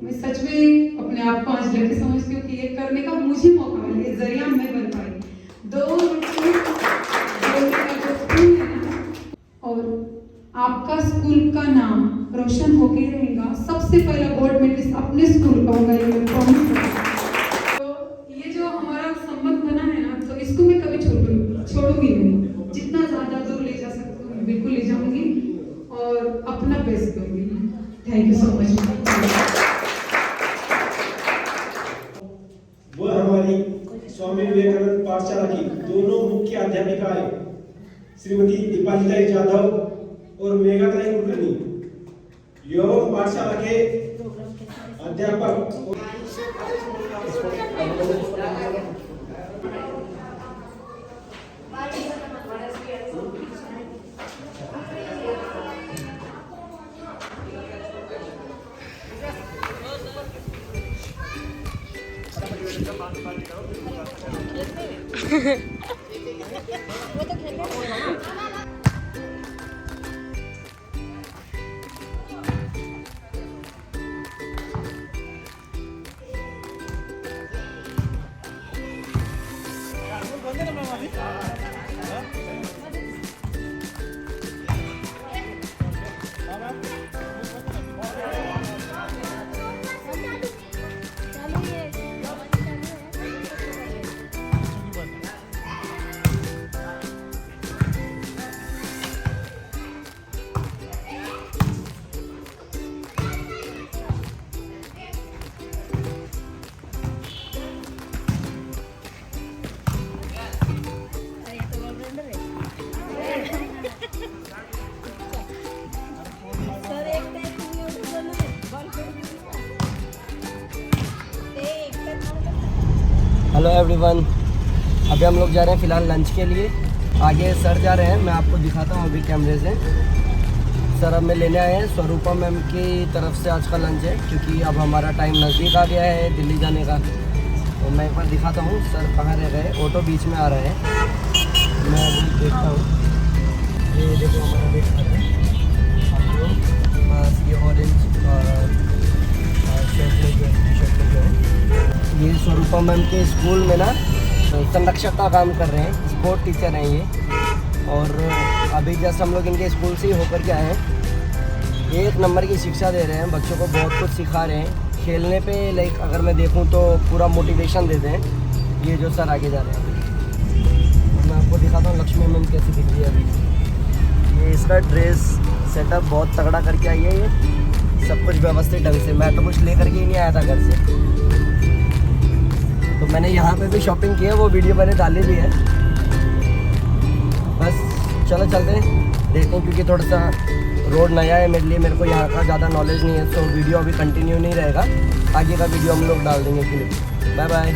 मैं सच में अपने आप को आज लकी समझती हूँ कि ये करने का मुझे मौका मिला, ये जरिया मैं बन पाई। 2 और आपका स्कूल का नाम रोशन होके रहेगा। सबसे पहला गोल्ड मेडलिस्ट अपने स्कूल का होगा, ये मैं प्रॉमिस करती हूँ। तो ये जो हमारा संबंध बना है ना, तो इसको मैं कभी छोड़ूंगी नहीं। जितना ज़्यादा दूर ले जा सकती हूँ मैं बिल्कुल ले जाऊंगी और अपना बेस्ट दूंगी। Thank you so much. वो हमारी स्वामी विवेकानंद पाठशाला की दोनों मुख्य अध्यापिकाएं श्रीमती दीपाली जाधव और मेघाताई कुलकर्णी, योग पाठशाला के अध्यापक हेलो एवरीवन, अभी हम लोग जा रहे हैं फ़िलहाल लंच के लिए। आगे सर जा रहे हैं, मैं आपको दिखाता हूँ अभी कैमरे से। सर अब मैं लेने आए हैं स्वरूपा मैम की तरफ से आज का लंच है, क्योंकि अब हमारा टाइम नज़दीक आ गया है दिल्ली जाने का। तो मैं एक बार दिखाता हूँ सर कहाँ रह गए। ऑटो बीच में आ रहा है, मैं अभी देखता हूँ। ये देखो हमारा वेट कर रहे हैं हम लोग। बस ये ऑरेंज शर्ट में जो है, टी शर्ट में जो है, ये स्वरूपा मैम के स्कूल में ना संरक्षक का काम कर रहे हैं, स्पोर्ट टीचर हैं ये। और अभी जैसे हम लोग इनके स्कूल से ही होकर के आए हैं, 1 नंबर की शिक्षा दे रहे हैं, बच्चों को बहुत कुछ सिखा रहे हैं। खेलने पे लाइक अगर मैं देखूं तो पूरा मोटिवेशन देते हैं ये जो सर आगे जा रहे हैं। और मैं आपको दिखाता हूँ लक्ष्मी मैम कैसी दिख रही है अभी। ये इसका ड्रेस सेटअप बहुत तगड़ा करके आई है, ये सब कुछ व्यवस्थित ढंग से। मैं तो कुछ लेकर के ही नहीं आया था घर से, तो मैंने यहाँ पे भी शॉपिंग की है, वो वीडियो मैंने डाली भी है। बस चलो चलते हैं, देखते हैं, क्योंकि थोड़ा सा रोड नया है मेरे लिए, मेरे को यहाँ का ज़्यादा नॉलेज नहीं है। तो वीडियो अभी कंटिन्यू नहीं रहेगा, आगे का वीडियो हम लोग डाल देंगे क्लिप। Bye bye.